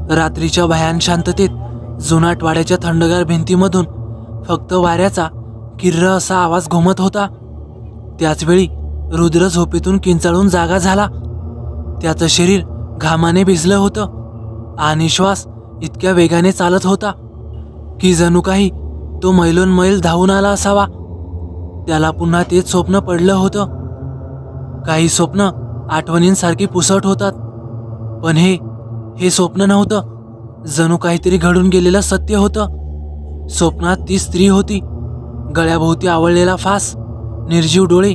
रात्रीच्या भयान शांततेत जुनाट वाड्याच्या थंडगार भिंतीमधून फक्त वाऱ्याचा किर्र असा आवाज घुमत होता। त्याचवेळी रुद्र झोपेतून किंचाळून जागा झाला। त्याचं शरीर घामाने भिजलं होतं आणि श्वास इतक्या वेगाने चालत होता की जणू काही तो मैलोन मैल धावून आला असावा। त्याला पुन्हा तेच स्वप्न पडलं होतं। काही स्वप्न आठवणींसारखी पुसट होतात, पण हे स्वप्न नव्हतं। जणू काहीतरी घडून गेलेलं सत्य होतं। स्वप्नात ती स्त्री होती, गळ्याभोवती आवळलेला फास, निर्जीव डोळे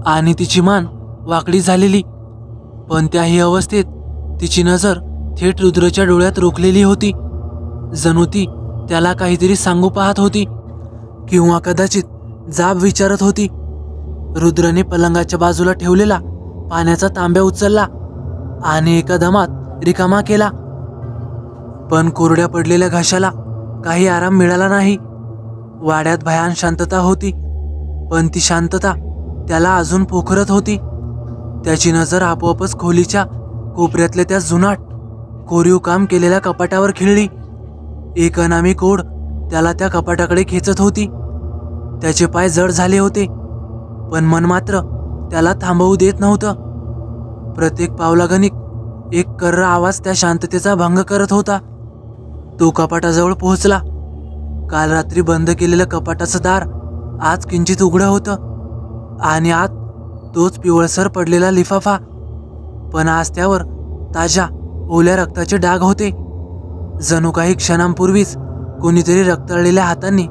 आणि तिची मान वाकडी झालेली। पण त्याही अवस्थेत तिची नजर थेट रुद्रच्या डोळ्यात रोखलेली होती। जणू ती त्याला काहीतरी सांगू पाहत होती किंवा कदाचित जाब विचारत होती। रुद्रने पलंगाच्या बाजूला ठेवलेला पाण्याचा तांब्या उचलला आणि एका दमात रिकामा केला, पण कोरड्या पडलेल्या घशाला काही आराम मिळाला नाही। वाड्यात भयान शांतता होती, पण ती शांतता त्याला अजून पोखरत होती। त्याची नजर आपोआपच खोलीच्या कोपऱ्यातल्या त्या जुनाट कोरीव काम केलेल्या कपाटावर खिळली। एक अनामिक ओढ त्याला त्या कपाटाकडे खेचत होती। त्याचे पाय जड झाले होते, पण मन मात्र त्याला थांबवू देत नव्हतं। प्रत्येक पावलागणिक एक कर्र आवाज त्या शांततेचा भंग करत होता। तो कपाटाजवळ पोहोचला। काल रात्री बंद केलेलं कपाटाचं दार आज किंचित उघडं होतं आणि आत तोच पिवळसर पडलेला लिफाफा, पण आज त्यावर ताज्या ओल्या रक्ताचे डाग होते। जणू काही क्षणांपूर्वीच कोणीतरी रक्तळलेल्या हातांनी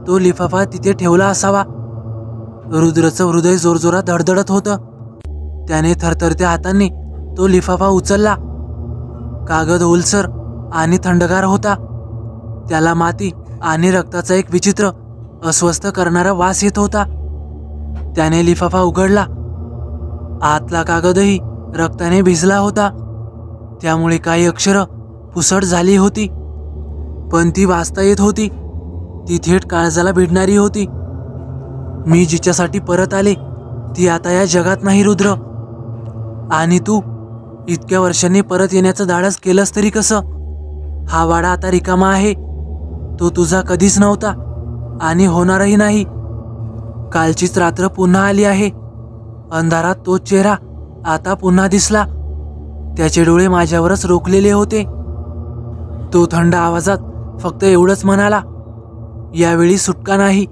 तो लिफाफा तिथे ठेवला असावा। रुद्रचं हृदय जोरजोरात धडधडत होतं। त्याने थरथरत्या हातांनी तो लिफाफा उचलला। कागद ओलसर आणि थंडगार होता। त्याला माती आणि रक्ताचा एक विचित्र अस्वस्थ करणारा वास येत होता। त्याने लिफाफा उघडला। आतला कागदही रक्ताने भिजला होता, त्यामुळे काही अक्षरं पुसट झाली होती, पण ती वाचता येत होती। ती थेट काळजाला भिडणारी होती। मी जिच्यासाठी परत आले ती आता या जगात नाही रुद्र, आणि तू इतक्या वर्षांनी परत येण्याचं धाडस केलंस तरी कसं? हा वाडा आता रिकामा आहे। तो तुझा कधीच नव्हता आणि होणारही नाही। कालचीच रात्र पुन्हा आली आहे। अंधारात तोच चेहरा आता पुन्हा दिसला। त्याचे डोळे माझ्यावरच रोखलेले होते। तो थंड आवाजात फक्त एवढंच म्हणाला, यावेळी सुटका नाही।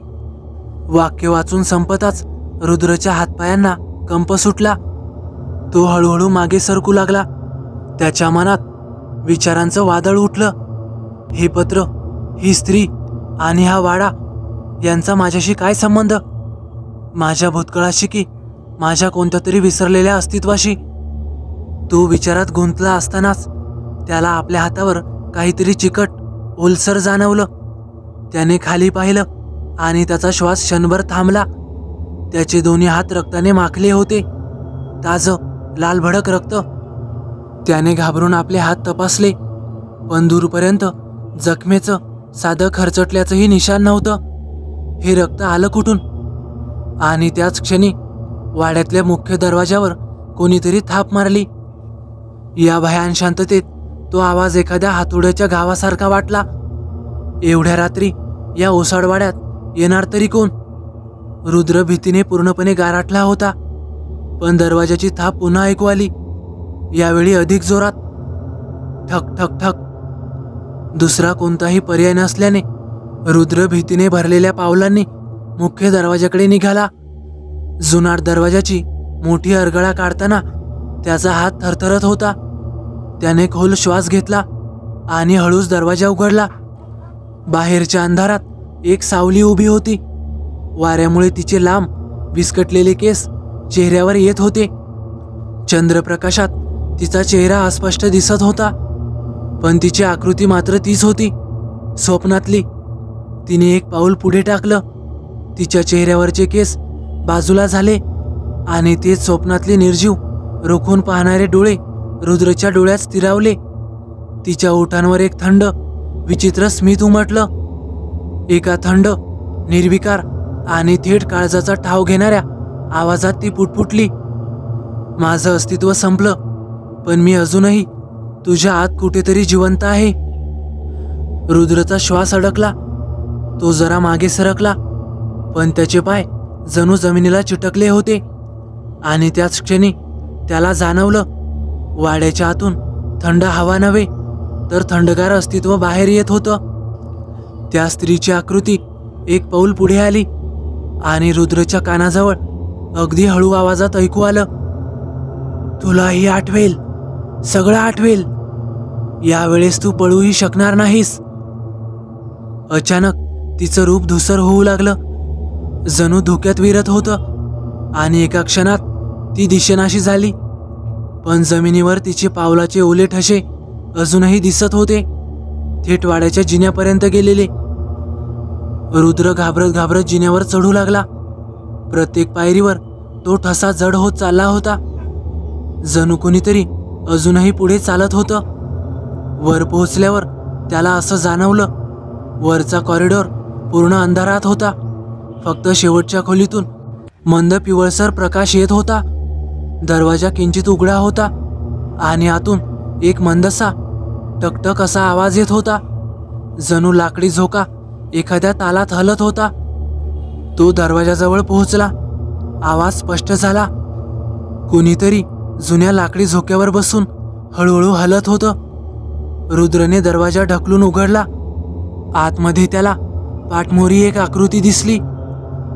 वाक्य वाचून संपताच रुद्रच्या हातपायांना कंप सुटला। तो हळूहळू मागे सरकू लागला। त्याच्या मनात विचारांचं वादळ उठलं। हे पत्र, ही स्त्री आणि हा वाडा यांचा माझ्याशी काय संबंध? माझ्या भूतकाळाशी की माझ्या कोणत्या तरी विसरलेल्या अस्तित्वाशी? तो विचारात गुंतला असतानाच त्याला आपल्या हातावर काहीतरी चिकट ओलसर जाणवलं। त्याने खाली पाहिलं आणि त्याचा श्वास क्षणभर थांबला। त्याचे दोन्ही हात रक्ताने माखले होते, ताजं लाल भडक रक्त। त्याने घाबरून आपले हात तपासले, पण दूरपर्यंत जखमेचं साधं खरचटल्याचंही निशाण नव्हतं। हे रक्त आलं कुठून? आणि त्याच क्षणी वाड्यातल्या मुख्य दरवाजावर कोणीतरी थाप मारली। या भयान शांततेत तो आवाज एखाद्या हातोड्याच्या घावासारखा वाटला। एवढ्या रात्री या ओसाड वाड्यात येणार तरी कोण? रुद्र भीतीने पूर्णपणे गारठला होता, पण दरवाजाची थाप पुन्हा ऐकू आली, यावेळी अधिक जोरात। ठक ठक ठक। दुसरा कोणताही पर्याय नसल्याने रुद्र भीतीने भरलेल्या पावलांनी मुख्य दरवाजाकडे निघाला। जुनाट दरवाजाची मोठी अडगळा काढताना त्याचा हात थरथरत होता। त्याने खोल श्वास घेतला आणि हळूच दरवाजा उघडला। बाहेरच्या अंधारात एक सावली उभी होती। वाऱ्यामुळे तिचे लांब विस्कटलेले केस चेहऱ्यावर येत होते। चंद्रप्रकाशात तिचा चेहरा अस्पष्ट दिसत होता, पण तिची आकृती मात्र तीच होती, स्वप्नातली। तिने एक पाऊल पुढे टाकलं। तिच्या चेहऱ्यावरचे केस बाजूला झाले आणि तेच स्वप्नातले निर्जीव रोखून पाहणारे डोळे रुद्रच्या डोळ्यात स्थिरावले। तिच्या ओठांवर एक थंड विचित्र स्मित उमटलं। एका थंड, निर्विकार आणि थेट काळजाचा ठाव घेणाऱ्या आवाजात ती पुटपुटली, माझं अस्तित्व संपलं, पण मी अजूनही तुझ्या आत कुठेतरी जिवंत आहे. रुद्रचा श्वास अडकला. तो जरा मागे सरकला, पण त्याचे पाय जणू जमिनीला चिटकले होते. आणि त्याच क्षणी त्याला जाणवलं, वाड्याच्या आतून थंड हवा नव्हे तर थंडगार अस्तित्व बाहेर येत होतं. त्या स्त्रीची आकृती एक पाऊल पुढे आली आणि रुद्रच्या कानाजवळ अगदी हळू आवाजात ऐकू आलं, तुलाही आठवेल, सगळं आठवेल. यावेळेस तू पळूही शकणार नाहीस. अचानक तिचं रूप धुसर होऊ लागलं, जणू धुक्यात विरत होतं. आणि एका क्षणात ती दिसेनाशी झाली. पण जमिनीवर तिचे पावलाचे ओले ठसे अजूनही दिसत होते, थेट वाड्याच्या जिन्यापर्यंत गेलेले. रुद्र घाबरत घाबरत जिन्यावर चढू लागला. प्रत्येक पायरीवर तो ठसा जड होत चालला होता, जणू कुणीतरी अजूनही पुढे चालत होतं. वर पोहोचल्यावर त्याला असं जाणवलं, वरचा कॉरिडॉर पूर्ण अंधारात होता. फक्त शेवटच्या खोलीतून मंद पिवळसर प्रकाश येत होता. दरवाजा किंचित उघडा होता आणि आतून एक मंदसा टकटक असा आवाज येत होता, जणू लाकडी झोका एखाद्या तालात हलत होता. तो दरवाजाजवळ पोहोचला. आवाज स्पष्ट झाला. कोणीतरी जुन्या लाकडी झोक्यावर बसून हळूहळू हलत होतं. रुद्रने दरवाजा ढकलून उघडला. आतमध्ये त्याला पाठमोरी एक आकृती दिसली.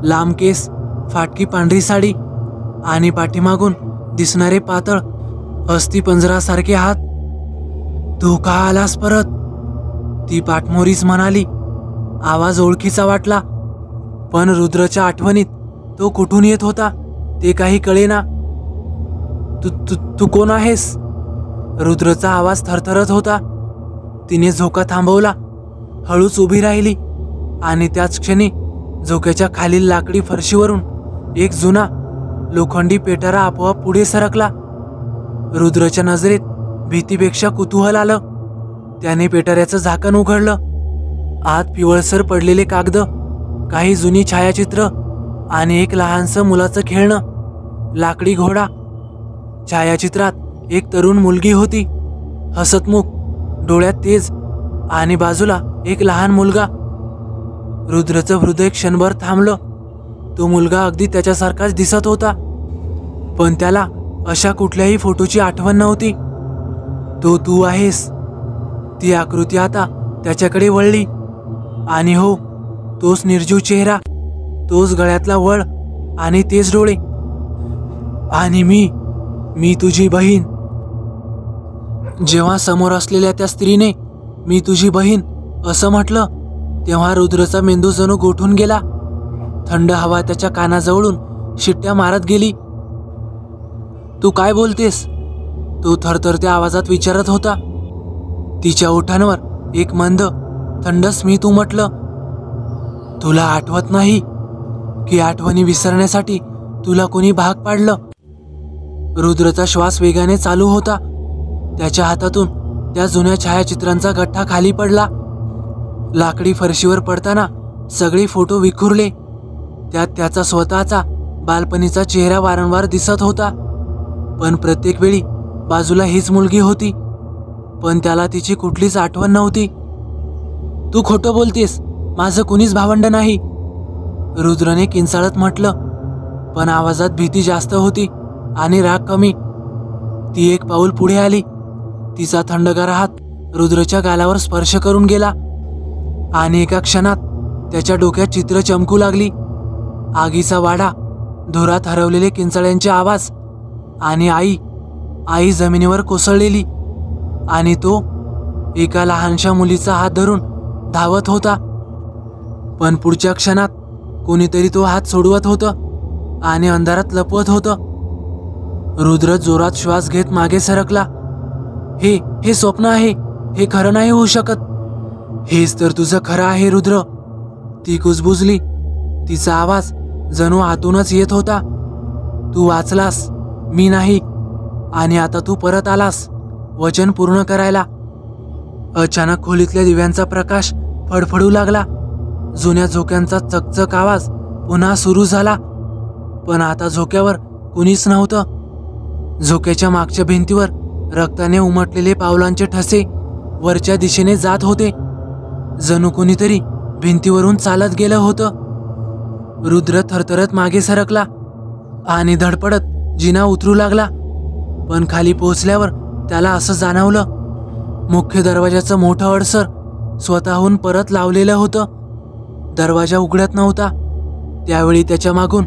लांब केस, फाटकी पांढरी साडी आणि पाठीमागून दिसणारे पातळ अस्थिपंजरासारखे हात. तू का आलास परत? ती पाठमोरीच म्हणाली. आवाज ओळखीचा वाटला, पण रुद्रच्या आठवणीत तो कुठून येत होता ते काही कळेना. तू तू तू कोण आहेस? रुद्रचा आवाज थरथरत होता. तिने झोका थांबवला, हळूच उभी राहिली आणि त्याच क्षणी झोक्याच्या खालील लाकडी फरशीवरून एक जुना लोखंडी पेटारा आपोआप पुढे सरकला. रुद्रच्या नजरेत भीतीपेक्षा कुतूहल आलं. त्याने पेटाऱ्याचं झाकण उघडलं. आत पिवळसर पडलेले कागद, काही जुनी छायाचित्र आणि एक लहानसं मुलाचं खेळणं, लाकडी घोडा. छायाचित्रात एक तरुण मुलगी होती, हसतमुख, डोळ्यात तेज, आणि बाजूला एक लहान मुलगा. रुद्रचं हृदय क्षणभर थांबलं. तो मुलगा अगदी त्याच्यासारखाच दिसत होता, पण त्याला अशा कुठल्याही फोटोची आठवण नव्हती. तो तू आहेस. ती आकृती आता त्याच्याकडे वळली. आणि हो, तोच निर्जीव चेहरा, तोच गळ्यातला वळ आणि तेच डोळे. आणि मी तुझी बहीण. जेव्हा समोर असलेल्या त्या स्त्रीने मी तुझी बहीण असं म्हटलं, तेव्हा रुद्रचा मेंदू जणू गोठून गेला. थंड हवा त्याच्या कानाजवळून शिट्ट्या मारत गेली. तू काय बोलतेस? तो थरथरत्या आवाजात विचारत होता. तिच्या ओठांवर एक मंद थंड स्मित उमटलं. तुला आठवत नाही की आठवणी विसरण्यासाठी तुला कोणी भाग पाडलं? रुद्रचा श्वास वेगाने चालू होता. त्याच्या हातातून त्या जुन्या छायाचित्रांचा गठ्ठा खाली पडला. लाकडी फरशीवर पडताना सगळे फोटो विखुरले. त्यात त्याचा स्वतःचा बालपणीचा चेहरा वारंवार दिसत होता. पण प्रत्येक वेळी बाजूला हीच मुलगी होती, पण त्याला तिची कुठलीच आठवण नव्हती. तू खोटं बोलतेस, माझं कुणीच भावंड नाही, रुद्रने किंचाळत म्हटलं. पण आवाजात भीती जास्त होती आणि राग कमी. ती एक पाऊल पुढे आली. तिचा थंडगार हात रुद्रच्या गालावर स्पर्श करून गेला आणि एका क्षणात त्याच्या डोक्यात चित्र चमकू लागली. आगीचा वाडा, धुरात हरवलेले किंचाळ्यांचे आवाज आणि आई जमिनीवर कोसळलेली. आणि तो एका लहानशा मुलीचा हात धरून धावत होता. पण पुढच्या क्षणात कोणीतरी तो हात सोडवत होतं आणि अंधारात लपवत होतं. रुद्र जोरात श्वास घेत मागे सरकला. हे स्वप्न आहे, हे खरं नाही होऊ शकत. हेच तर तुझं खरं आहे रुद्र. ती कुजबुजली. तिचा आवाज जणू आतूनच येत होता. तू वाचलास, मी नाही, आणि आता तू परत आलास वचन पूर्ण करायला. अचानक खोलीतल्या दिव्यांचा प्रकाश फडफडू लागला. जुन्या झोक्यांचा चकचक आवाज पुन्हा सुरू झाला. पण आता झोक्यावर कुणीच नव्हतं. झोक्याच्या मागच्या भिंतीवर रक्ताने उमटलेले पावलांचे ठसे वरच्या दिशेने जात होते. जणू कोणीतरी भिंतीवरून चालत गेलं होतं. रुद्र थरथरत मागे सरकला आणि धडपडत जिना उतरू लागला. पण खाली पोहोचल्यावर त्याला असं जाणवलं, मुख्य दरवाजाचं मोठं अडसर स्वतःहून परत लावलेलं होतं. दरवाजा उघडत नव्हता. त्यावेळी त्याच्या मागून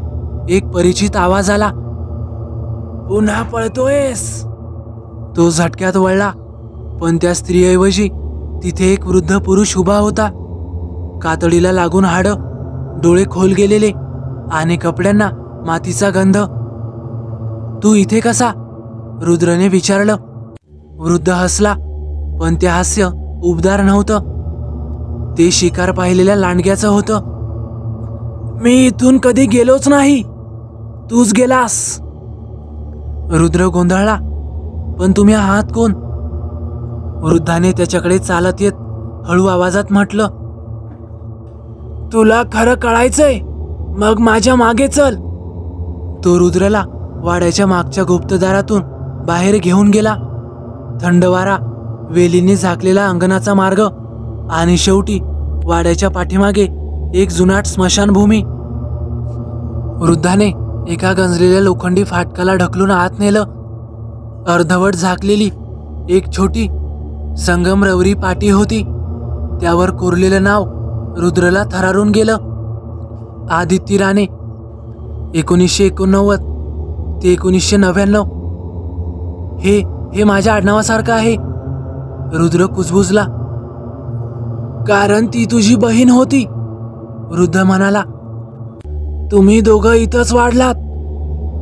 एक परिचित आवाज आला. पुन्हा पळतोयस? तो झटक्यात वळला, पण त्या स्त्रीऐवजी तिथे एक वृद्ध पुरुष उभा होता. कातडीला लागून हाडं, डोळे खोल गेलेले आणि कपड्यांना मातीचा गंध. तू इथे कसा? रुद्रने विचारलं. वृद्ध हसला, पण ते हास्य उबदार नव्हतं. ते शिकार पाहिलेल्या लांडग्याचं होतं. मी इथून कधी गेलोच नाही, तूच गेलास. रुद्र गोंधळला. पण तुम्ही आहात कोण? वृद्धाने त्याच्याकडे चालत येत हळू आवाजात म्हटलं, तुला खरं कळायचंय? मग माझ्या मागे चल. तो रुद्रला वाड्याच्या मागच्या गुप्तदारातून बाहेर घेऊन गेला. थंड वारा, वेलीने झाकलेला अंगणाचा मार्ग आणि शेवटी वाड्याच्या पाठीमागे एक जुनाट स्मशानभूमी. वृद्धाने एका गंजलेल्या लोखंडी फाटकाला ढकलून आत नेलं. अर्धवट झाकलेली एक छोटी संगमरवरी पाटी होती. त्यावर कोरलेलं नाव रुद्रला थरारून गेलं. आदित्य राणे, 1989 ते 1999. हे माझ्या आडनावासारखं आहे. रुद्र कुजबुजला. कारण ती तुझी बहीण होती, वृद्ध म्हणाला. तुम्ही दोघं इथंच वाढलात,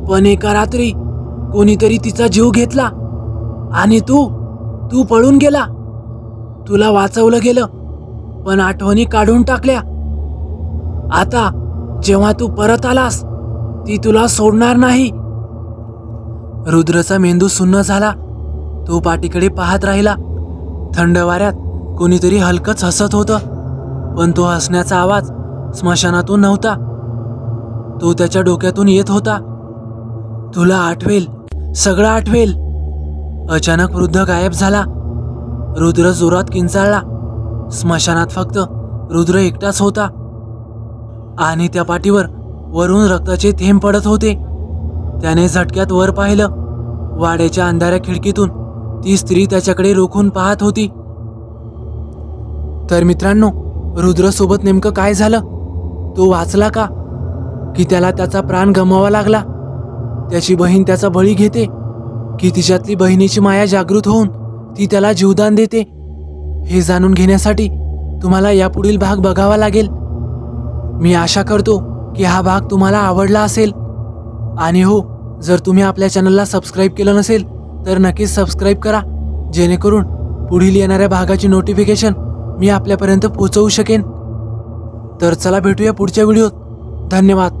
पण एका रात्री कोणीतरी तिचा जीव घेतला आणि तू पळून गेला. तुला वाचवलं गेलं, पण आठवणी काढून टाकल्या. आता जेव्हा तू परत आलास, ती तुला सोडणार नाही. रुद्रचा मेंदू सुन्न झाला. तो पाठीकडे पाहत राहिला. थंड वाऱ्यात कोणीतरी हलकच हसत होतं, पण तो हसण्याचा आवाज स्मशानातून नव्हता. तो त्याच्या डोक्यातून येत होता. तुला आठवेल, सगळं आठवेल. अचानक वृद्ध गायब झाला. रुद्र जोरात किंचाळला. स्मशानात फक्त रुद्र एकटाच होता आणि त्या पाठीवर वरून रक्ताचे थेंब पडत होते. त्याने झटक्यात वर पाहिलं. वाड्याच्या अंधाऱ्या खिडकीतून ती स्त्री त्याच्याकडे रोखून पाहत होती. तर मित्रांनो, रुद्रसोबत नेमकं काय झालं? तो वाचला का? की त्याला त्याचा प्राण गमवावा लागला? त्याची बहीण त्याचा बळी घेते, की तिच्यातली बहिणीची माया जागृत होऊन ती त्याला जीवदान देते? हे जाणून घेण्यासाठी तुम्हाला यापुढील भाग बघावा लागेल. मी आशा करतो की हा भाग तुम्हाला आवडला असेल. आणि हो, जर तुम्ही आपल्या चॅनलला सबस्क्राईब केलं नसेल तर नक्कीच सबस्क्राईब करा, जेणेकरून पुढील येणाऱ्या भागाची नोटिफिकेशन मी आपल्यापर्यंत पोहोचवू शकेन. तर चला भेटूया पुढच्या व्हिडिओत. धन्यवाद.